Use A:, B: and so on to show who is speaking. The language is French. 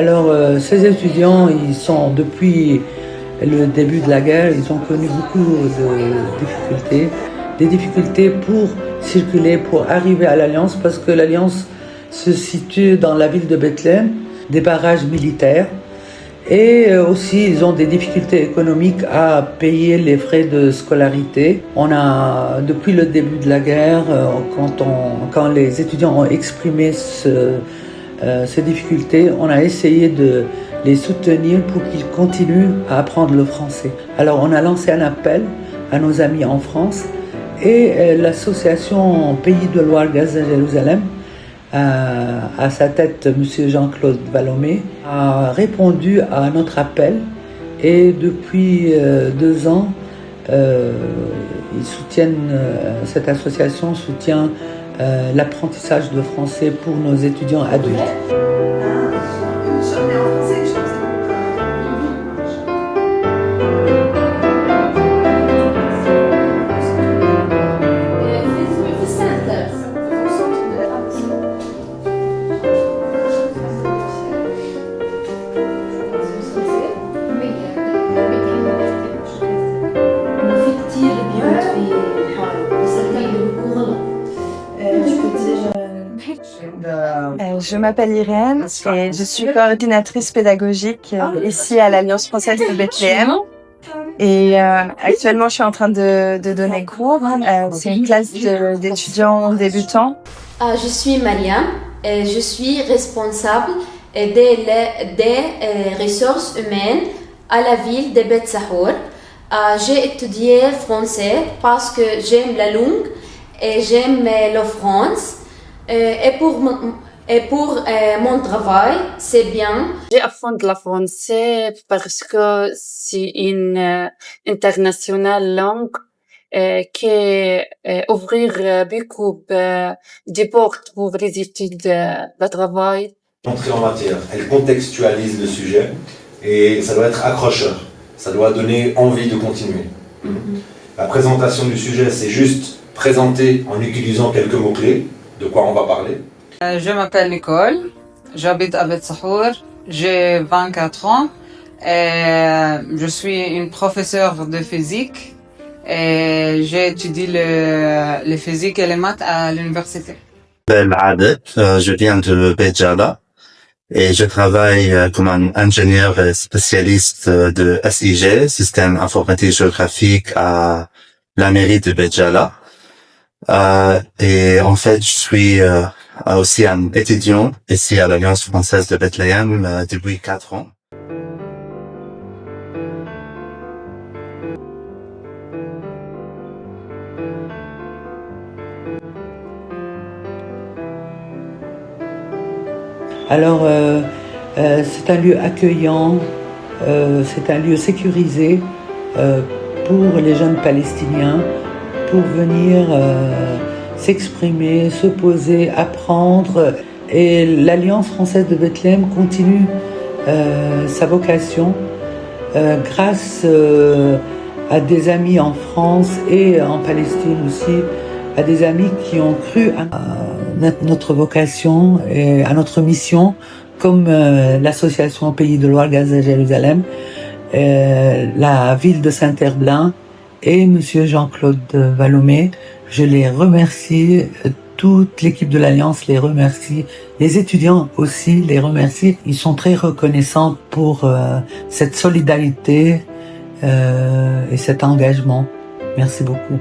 A: Alors, ces étudiants, ils sont depuis le début de la guerre, ils ont connu beaucoup de difficultés, des difficultés pour circuler, pour arriver à l'Alliance, parce que l'Alliance se situe dans la ville de Bethléem, des barrages militaires, et aussi ils ont des difficultés économiques à payer les frais de scolarité. On a, depuis le début de la guerre, quand les étudiants ont exprimé ces difficultés, on a essayé de les soutenir pour qu'ils continuent à apprendre le français. Alors on a lancé un appel à nos amis en France et l'association Pays de Loire Gaza Jérusalem, à sa tête M. Jean-Claude Vallomé, a répondu à notre appel et depuis 2 ans, ils soutiennent, cette association soutient l'apprentissage de français pour nos étudiants adultes.
B: Je m'appelle Irène et je suis coordinatrice pédagogique ici à l'Alliance française de Bethléem. Et actuellement, je suis en train de donner cours. C'est une classe d'étudiants débutants.
C: Je suis Mariam et je suis responsable des ressources humaines à la ville de Beth Sahour. J'ai étudié français parce que j'aime la langue et j'aime la France. Et pour mon travail, c'est bien.
D: J'ai appris le français parce que c'est une internationale langue qui ouvrir beaucoup de portes pour les études de travail.
E: Entrer en matière, elle contextualise le sujet et ça doit être accrocheur. Ça doit donner envie de continuer. La présentation du sujet, c'est juste présenter en utilisant quelques mots-clés de quoi on va parler.
F: Je m'appelle Nicole, j'habite à Beth Sahour, j'ai 24 ans et je suis une professeure de physique et j'ai étudié le physique et les maths à l'université.
G: Je viens de Béjala et je travaille comme un ingénieur spécialiste de SIG, Système Informatique Géographique à la mairie de Béjala. Et en fait, je suis aussi un étudiant ici à l'Alliance française de Bethléem depuis 4 ans.
A: Alors, c'est un lieu accueillant, c'est un lieu sécurisé pour les jeunes Palestiniens, pour venir s'exprimer, se poser, apprendre. Et l'Alliance française de Bethléem continue sa vocation grâce à des amis en France et en Palestine aussi, à des amis qui ont cru à notre vocation et à notre mission, comme l'association Pays de Loire Gaza Jérusalem, la ville de Saint-Herblain, et Monsieur Jean-Claude Vallomé. Je les remercie, toute l'équipe de l'Alliance les remercie, les étudiants aussi les remercient. Ils sont très reconnaissants pour cette solidarité et cet engagement. Merci beaucoup.